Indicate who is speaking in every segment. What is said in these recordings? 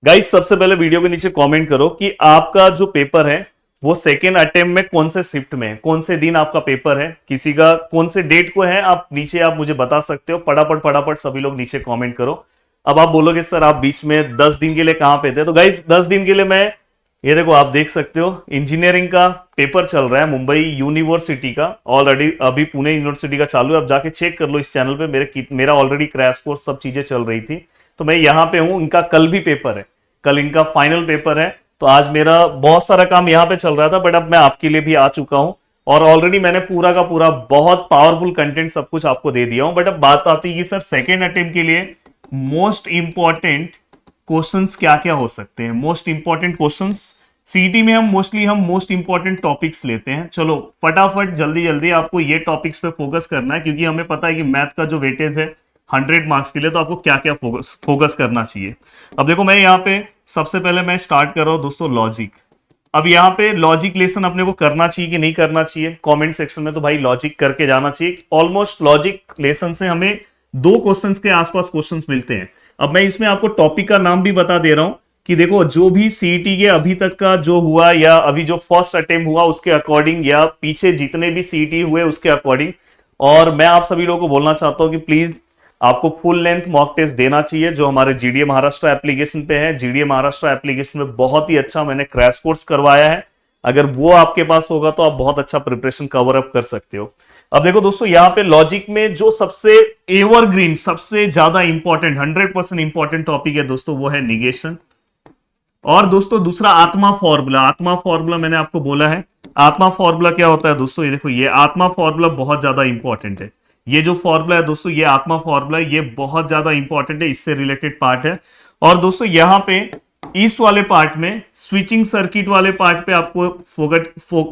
Speaker 1: Guys सबसे पहले video के नीचे कमेंट करो कि आपका जो पेपर है वो सेकेंड अटेम्प्ट में कौन से शिफ्ट में है, कौन से दिन आपका पेपर है, किसी का कौन से डेट को है। आप नीचे आप मुझे बता सकते हो। फटाफट फटाफट सभी लोग नीचे कमेंट करो। अब आप बोलोगे सर आप बीच में 10 दिन के लिए कहां पे थे, तो गाइस 10 दिन के लिए मैं ये देखो आप देख सकते हो इंजीनियरिंग का पेपर चल रहा है मुंबई यूनिवर्सिटी का। ऑलरेडी अभी पुणे यूनिवर्सिटी का चालू है, आप जाके चेक कर लो इस चैनल पे। मेरा ऑलरेडी क्रैश कोर्स सब चीजें चल रही थी, तो मैं यहाँ पे हूँ। इनका कल भी पेपर है, कल इनका फाइनल पेपर है। तो आज मेरा बहुत सारा काम यहाँ पे चल रहा था, बट अब मैं आपके लिए भी आ चुका हूँ और ऑलरेडी मैंने पूरा का पूरा बहुत पावरफुल कंटेंट सब कुछ आपको दे दिया हूं। बट अब बात आती है कि सर सेकेंड अटेम्प्ट के लिए मोस्ट इंपॉर्टेंट क्वेश्चंस क्या क्या हो सकते हैं। मोस्ट इंपॉर्टेंट क्वेश्चंस सीईटी में हम मोस्ट इंपॉर्टेंट टॉपिक्स लेते हैं। चलो फटाफट जल्दी जल्दी आपको ये टॉपिक्स पे फोकस करना है, क्योंकि हमें पता है कि मैथ का जो वेटेज है 100 मार्क्स के लिए, तो आपको क्या क्या फोकस करना चाहिए। अब देखो मैं यहाँ पे सबसे पहले मैं स्टार्ट कर रहा हूँ दोस्तों लॉजिक। अब यहाँ पे लॉजिक लेसन अपने को करना चाहिए कि नहीं करना चाहिए, कमेंट सेक्शन में तो भाई लॉजिक करके जाना चाहिए। ऑलमोस्ट लॉजिक लेसन से हमें 2 क्वेश्चंस के आसपास क्वेश्चंस मिलते हैं। अब मैं इसमें आपको टॉपिक का नाम भी बता दे रहा हूं कि देखो जो भी सीईटी के अभी तक का जो हुआ या अभी जो फर्स्ट अटेम्प्ट हुआ उसके अकॉर्डिंग या पीछे जितने भी सीईटी हुए उसके अकॉर्डिंग। और मैं आप सभी लोगों को बोलना चाहता हूं कि प्लीज आपको फुल लेंथ मॉक टेस्ट देना चाहिए जो हमारे जीडीए महाराष्ट्र एप्लीकेशन पे है। जीडीए महाराष्ट्र एप्लीकेशन में बहुत ही अच्छा मैंने क्रैश कोर्स करवाया है। अगर वो आपके पास होगा तो आप बहुत अच्छा प्रिपरेशन कवर अप कर सकते हो। अब देखो दोस्तों यहाँ पे लॉजिक में जो सबसे एवरग्रीन सबसे ज्यादा इंपॉर्टेंट 100% इंपॉर्टेंट टॉपिक है दोस्तों वो है निगेशन। और दोस्तों दूसरा आत्मा फॉर्मूला। आत्मा फॉर्मूला मैंने आपको बोला है। आत्मा फॉर्मूला क्या होता है दोस्तों, ये देखो ये आत्मा फॉर्मूला बहुत ज्यादा इंपॉर्टेंट है। ये जो फॉर्मूला है दोस्तों ये आत्मा फॉर्मूला है, ये बहुत ज्यादा इंपॉर्टेंट है, इससे रिलेटेड पार्ट है। और दोस्तों यहां पे इस वाले पार्ट में स्विचिंग सर्किट वाले पार्ट पे आपको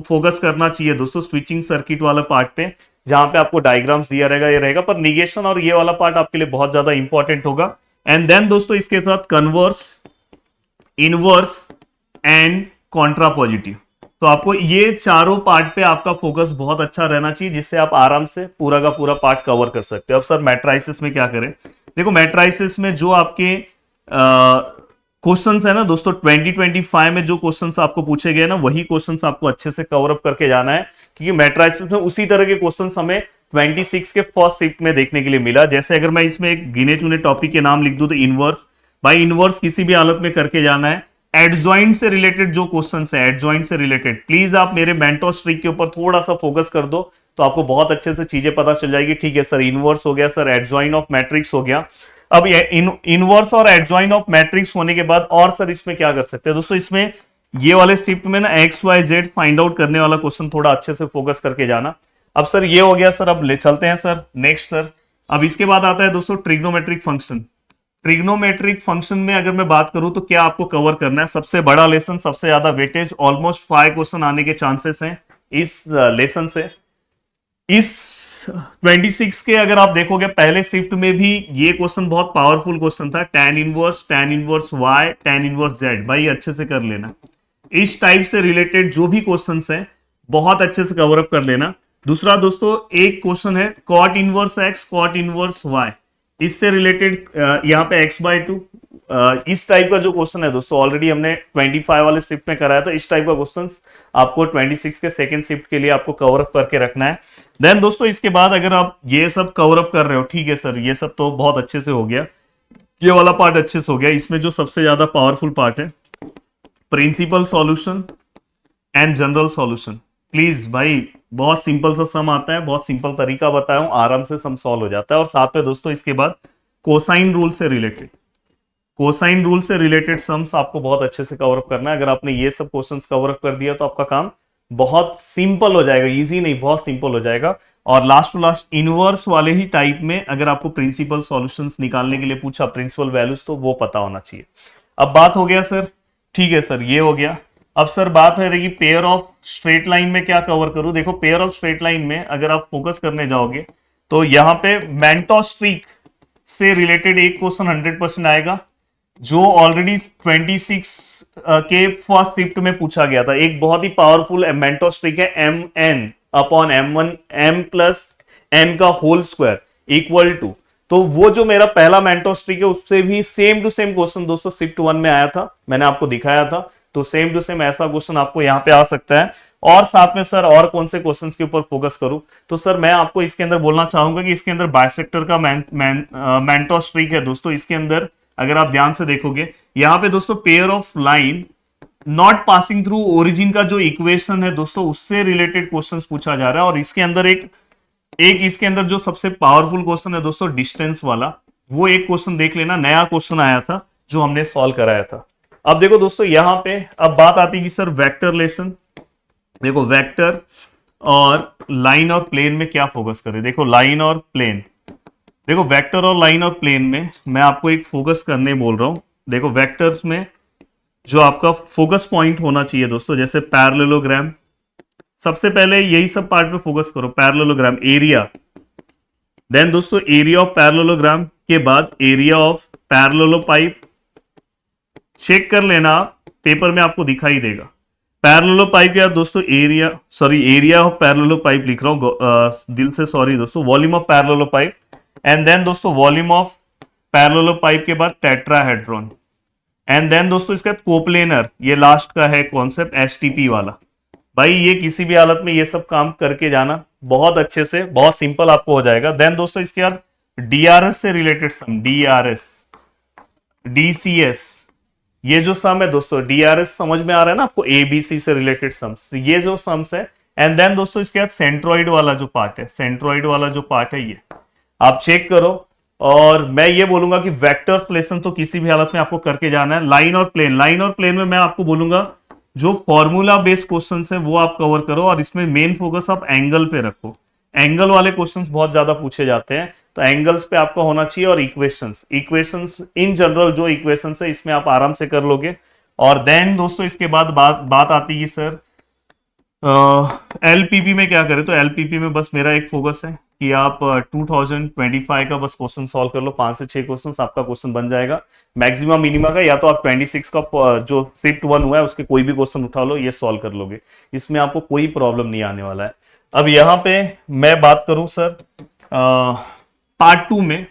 Speaker 1: फोकस करना चाहिए दोस्तों। स्विचिंग सर्किट वाला पार्ट पे जहां पे आपको डायग्राम्स दिया रहेगा ये रहेगा, पर निगेशन और ये वाला पार्ट आपके लिए बहुत ज्यादा इंपॉर्टेंट होगा। एंड देन दोस्तों इसके साथ कन्वर्स, इनवर्स एंड कॉन्ट्रापॉजिटिव। तो आपको ये चारों पार्ट पे आपका फोकस बहुत अच्छा रहना चाहिए, जिससे आप आराम से पूरा का पूरा पार्ट कवर कर सकते हो। अब सर मैट्राइसिस में क्या करें, देखो मैट्राइसिस में जो आपके क्वेश्चंस है ना दोस्तों 2025 में जो क्वेश्चंस आपको पूछे गए ना वही क्वेश्चंस आपको अच्छे से कवर अप करके जाना है, क्योंकि मैट्राइसिस में उसी तरह के क्वेश्चंस हमें 26 के फर्स्ट शिफ्ट में देखने के लिए मिला। जैसे अगर मैं इसमें एक गिने चुने टॉपिक के नाम लिख दूं तो इनवर्स, भाई इनवर्स किसी भी हालत में करके जाना है। एडजॉइंट से रिलेटेड जो क्वेश्चंस है, एडजॉइंट से रिलेटेड प्लीज आप मेरे मेंटोस ट्रिक के ऊपर थोड़ा सा फोकस कर दो तो आपको बहुत अच्छे से चीजें पता चल जाएगी। ठीक है सर इनवर्स हो गया, सर एडजॉइंट ऑफ मैट्रिक्स हो गया। अब इनवर्स और एडजॉइंट ऑफ मैट्रिक्स होने के बाद और सर इसमें क्या कर सकते हैं दोस्तों, इसमें ये वाले शिफ्ट में ना X Y Z find out करने वाला क्वेश्चन थोड़ा अच्छे से फोकस करके जाना। अब सर ये हो गया सर, अब ले चलते हैं सर नेक्स्ट सर। अब इसके बाद आता है दोस्तों ट्रिग्नोमेट्रिक फंक्शन। ट्रिग्नोमेट्रिक फंक्शन में अगर मैं बात करूं तो क्या आपको कवर करना है, सबसे बड़ा लेसन, सबसे ज्यादा वेटेज, ऑलमोस्ट 5 क्वेश्चन आने के चांसेस हैं इस लेसन से। इस 26 के अगर आप देखोगे पहले शिफ्ट में भी ये क्वेश्चन बहुत पावरफुल क्वेश्चन था, tan inverse y tan inverse z। भाई अच्छे से कर लेना, इस टाइप से रिलेटेड जो भी क्वेश्चंस हैं बहुत अच्छे से कवर अप कर लेना। दूसरा दोस्तों एक क्वेश्चन है cot inverse x cot inverse y, इससे रिलेटेड यहाँ पे x/2 इस टाइप का जो क्वेश्चन है दोस्तों ऑलरेडी हमने 25 वाले शिफ्ट में कराया था। इस टाइप का क्वेश्चन आपको 26 के सेकंड शिफ्ट के लिए आपको कवर अप करके रखना है। देन दोस्तों इसके बाद अगर आप ये सब कवर अप कर रहे हो, ठीक है सर ये सब तो बहुत अच्छे से हो गया, ये वाला पार्ट अच्छे से हो गया। इसमें जो सबसे ज्यादा पावरफुल पार्ट है principal solution and general solution. Please भाई बहुत सिंपल सा सम आता है, बहुत सिंपल तरीका बताया हूं, आराम से सम सॉल्व हो जाता है। और साथ में दोस्तों इसके बाद कोसाइन रूल से रिलेटेड, कोसाइन रूल से रिलेटेड सम्स आपको बहुत अच्छे से कवर अप करना है। अगर आपने ये सब क्वेश्चंस कवर अप कर दिया तो आपका काम बहुत सिंपल हो जाएगा, इजी नहीं बहुत सिंपल हो जाएगा। और लास्ट टू लास्ट इनवर्स वाले ही टाइप में अगर आपको प्रिंसिपल सॉल्यूशंस निकालने के लिए पूछा, प्रिंसिपल वैल्यूज, तो वो पता होना चाहिए। अब बात हो गया सर, ठीक है सर ये हो गया। अब सर बात है रही पेयर ऑफ स्ट्रेट लाइन में क्या कवर करूं। देखो पेयर ऑफ स्ट्रेट लाइन में अगर आप फोकस करने जाओगे तो यहां पे मेंटोस ट्रिक से रिलेटेड एक क्वेश्चन 100% आएगा जो ऑलरेडी 26 के फर्स्ट शिफ्ट में पूछा गया था। एक बहुत ही पावरफुल मेंटोस ट्रिक है mn upon m1 m plus n का होल स्क्वायर इक्वल टू। तो वो जो मेरा पहला मेंटोस ट्रिक है उससे भी सेम टू सेम क्वेश्चन दोस्तों शिफ्ट 1 में आया था, मैंने आपको दिखाया था। तो सेम टू सेम ऐसा क्वेश्चन आपको यहाँ पे आ सकता है। और साथ में सर और कौन से क्वेश्चंस के ऊपर फोकस करूं, तो सर मैं आपको इसके अंदर बोलना चाहूंगा कि इसके अंदर बाइसेक्टर का मेंटोस ट्रिक है दोस्तों। इसके अंदर अगर आप ध्यान से देखोगे यहाँ पे दोस्तों pair of line not passing through origin का जो इक्वेशन है दोस्तों उससे रिलेटेड क्वेश्चंस पूछा जा रहा है। और इसके अंदर एक इसके अंदर जो सबसे पावरफुल क्वेश्चन है दोस्तों डिस्टेंस वाला, वो एक क्वेश्चन देख लेना, नया क्वेश्चन आया था जो हमने सॉल्व कराया था। अब देखो दोस्तों यहाँ पे अब बात आती है कि सर वेक्टर रिलेशन, देखो वेक्टर और लाइन और प्लेन में क्या फोकस करें। देखो लाइन और प्लेन, देखो वेक्टर और लाइन और प्लेन में मैं आपको एक फोकस करने बोल रहा हूं। देखो वेक्टर्स में जो आपका फोकस पॉइंट होना चाहिए दोस्तों, जैसे पैरेललोग्राम, सबसे पहले यही सब पार्ट पे फोकस करो, पैरेललोग्राम, एरिया, देन दोस्तों एरिया ऑफ पैरेललोग्राम के बाद एरिया ऑफ पैरेललोपाइप। चेक कर लेना, पेपर में आपको दिखाई देगा। पैरेललोपाइप के बाद दोस्तों एरिया ऑफ पैरेललोपाइप लिख रहा हूं दिल से, सॉरी दोस्तों, वॉल्यूम ऑफ पैरेललोपाइप, एंड देन दोस्तों वॉल्यूम ऑफ पैरेललोपाइप के बाद टेट्राहेड्रॉन, एंड देन दोस्तों इसके बाद कोप्लेनर, ये लास्ट का है कॉन्सेप्ट एसटीपी वाला। भाई ये किसी भी हालत में ये सब काम करके जाना बहुत अच्छे से, बहुत सिंपल आपको हो जाएगा। देन दोस्तों इसके बाद डीआरएस से रिलेटेड सम, डीआरएस, डीसीएस, ये जो सम है दोस्तों, डीआरएस समझ में आ रहा है ना आपको, एबीसी से रिलेटेड सम्स, ये जो सम्स है। एंड देन दोस्तों इसके बाद सेंट्रोइड वाला जो पार्ट है, सेंट्रोइड वाला जो पार्ट है ये आप चेक करो। और मैं ये बोलूंगा कि वेक्टर्स लेसन तो किसी भी हालत में आपको करके जाना है। लाइन और प्लेन में मैं आपको बोलूंगा जो फॉर्मूला बेस्ड क्वेश्चंस है वो आप कवर करो, और इसमें मेन फोकस आप एंगल पे रखो। एंगल वाले क्वेश्चंस बहुत ज्यादा पूछे जाते हैं, तो एंगल्स पे आपका होना चाहिए। और इक्वेशंस इन जनरल जो इक्वेशंस है इसमें आप आराम से कर लोगे। और देन दोस्तों इसके बाद बात आती है सर एलपीपी में क्या करें। तो एलपीपी में बस मेरा एक फोकस है कि आप 2025 का बस क्वेश्चन सॉल्व कर लो, 5 से 6 क्वेश्चन आपका क्वेश्चन बन जाएगा मैक्सिमम मिनिमा का। या तो आप 26 का जो शिफ्ट 1 हुआ है उसके कोई भी क्वेश्चन उठा लो, ये सॉल्व कर लोगे, इसमें आपको कोई प्रॉब्लम नहीं आने वाला है। अब यहाँ पे मैं बात करूं सर पार्ट 2 में,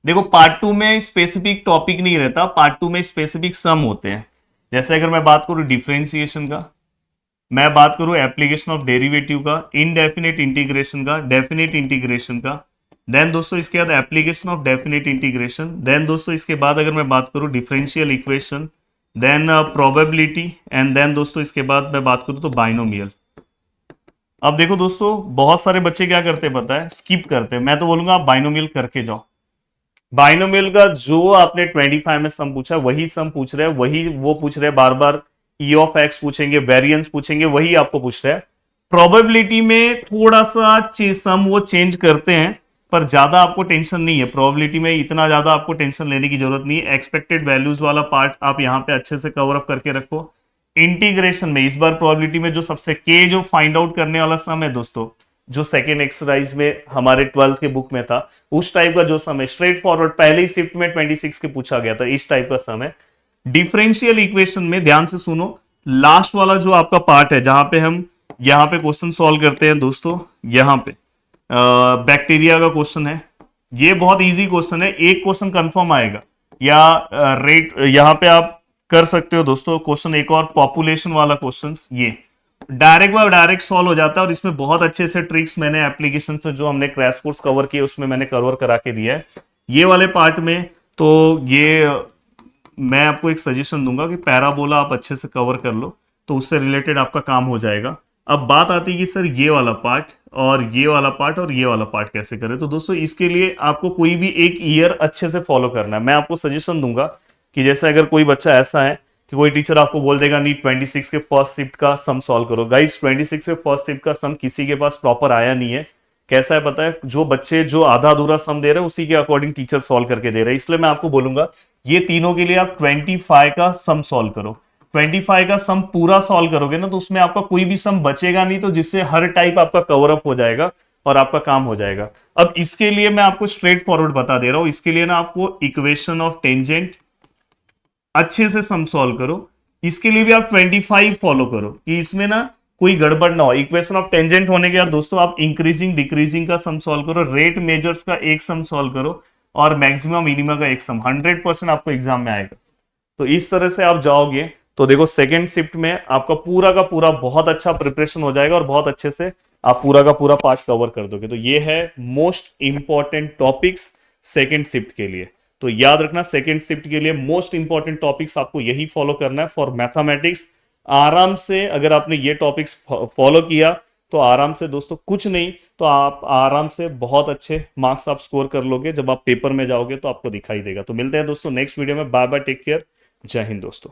Speaker 1: देखो पार्ट 2 में स्पेसिफिक टॉपिक नहीं रहता, पार्ट 2 में स्पेसिफिक सम होते हैं। जैसे अगर मैं बात करूं डिफरेंशिएशन का, मैं बात करूं एप्लीकेशन ऑफ डेरिवेटिव का, इनडेफिनेट इंटीग्रेशन का, डेफिनेट इंटीग्रेशन का, देन दोस्तों इसके बाद application of definite integration, then दोस्तों इसके बाद अगर मैं बात करूं differential equation, then probability, and then दोस्तों इसके बाद मैं बात करूं तो बाइनोमियल। अब देखो दोस्तों बहुत सारे बच्चे क्या करते हैं पता है, स्किप करते हैं। मैं तो बोलूंगा आप बाइनोमियल करके जाओ। बाइनोमियल का जो आपने 25 में सम पूछा वही सम पूछ रहे हैं, वही वो पूछ रहे हैं बार बार, ई ऑफ एक्स पूछेंगे, वेरिएंस पूछेंगे, वही आपको पूछ रहे हैं। प्रोबेबिलिटी में थोड़ा सा सम वो चेंज करते हैं, पर ज्यादा आपको टेंशन नहीं है। प्रोबेबिलिटी में इतना ज्यादा आपको टेंशन लेने की जरूरत नहीं है। एक्सपेक्टेड वैल्यूज वाला पार्ट आप यहाँ पे अच्छे से कवर अप करके रखो। इंटीग्रेशन में इस बार प्रोबेबिलिटी में जो सबसे के जो फाइंड आउट करने वाला सम है दोस्तों, जो सेकेंड एक्सरसाइज में हमारे 12th के बुक में था, उस टाइप का जो सम है, स्ट्रेट फॉरवर्ड पहले ही शिफ्ट में 26 के पूछा गया था, इस टाइप का सम है। डिफरेंशियल इक्वेशन में ध्यान से सुनो, लास्ट वाला जो आपका पार्ट है जहां पे हम यहाँ पे क्वेश्चन सॉल्व करते हैं दोस्तों, यहाँ पे बैक्टीरिया का क्वेश्चन है। ये बहुत इजी क्वेश्चन है, एक क्वेश्चन कंफर्म आएगा, या रेट यहाँ पे आप कर सकते हो दोस्तों क्वेश्चन एक और पॉपुलेशन वाला क्वेश्चन, ये डायरेक्ट सॉल्व हो जाता है। और इसमें बहुत अच्छे से ट्रिक्स मैंने एप्लीकेशन पे जो हमने क्रैश कोर्स कवर किए उसमें मैंने कवर करा के दिया है ये वाले पार्ट में। तो ये मैं आपको एक सजेशन दूंगा कि पैराबोला आप अच्छे से कवर कर लो, तो उससे रिलेटेड आपका काम हो जाएगा। अब बात आती है कि सर ये वाला पार्ट और ये वाला पार्ट और ये वाला पार्ट कैसे करें। तो दोस्तों इसके लिए आपको कोई भी एक ईयर अच्छे से फॉलो करना है। मैं आपको सजेशन दूंगा कि जैसे अगर कोई बच्चा ऐसा है कि कोई टीचर आपको बोल देगा नहीं 26 के फर्स्ट शिफ्ट का सम सॉल्व करो, गाइस 26 के फर्स्ट शिफ्ट का सम किसी के पास प्रॉपर आया नहीं है। कैसा है पता है, जो बच्चे जो आधा अधूरा सम दे रहे हैं उसी के अकॉर्डिंग टीचर सॉल्व करके दे रहे हैं। इसलिए मैं आपको बोलूंगा ये तीनों के लिए आप 25 का सम सॉल्व करो। 25 का सम पूरा सॉल्व करोगे ना तो उसमें आपका कोई भी सम बचेगा नहीं, तो जिससे हर टाइप आपका कवर अप हो जाएगा और आपका काम हो जाएगा। अब इसके लिए मैं आपको स्ट्रेट फॉरवर्ड बता दे रहा हूं। इसके लिए ना आपको इक्वेशन ऑफ टेंजेंट अच्छे से सम सॉल्व करो। इसके लिए भी आप 25 फॉलो करो कि इसमें ना कोई गड़बड़ ना हो। इक्वेशन ऑफ टेंजेंट होने के बाद दोस्तों आप इंक्रीजिंग डिक्रीजिंग का सम सॉल्व करो, रेट मेजर्स का एक सम सॉल्व करो, और मैक्सिमम मिनिमा का एक सम। 100% आपको एग्जाम में आएगा। तो इस तरह से आप जाओगे तो देखो सेकेंड शिफ्ट में आपका पूरा का पूरा बहुत अच्छा प्रिपरेशन हो जाएगा और बहुत अच्छे से आप पूरा का पूरा पार्ट कवर कर दोगे। तो ये है most important topics second shift के लिए। तो याद रखना सेकेंड शिफ्ट के लिए मोस्ट इंपॉर्टेंट टॉपिक्स आपको यही फॉलो करना है फॉर मैथमेटिक्स। आराम से अगर आपने ये टॉपिक्स फॉलो किया तो आराम से दोस्तों, कुछ नहीं तो आप आराम से बहुत अच्छे मार्क्स आप स्कोर कर लोगे। जब आप पेपर में जाओगे तो आपको दिखाई देगा। तो मिलते हैं दोस्तों नेक्स्ट वीडियो में। बाय बाय, टेक केयर, जय हिंद दोस्तों।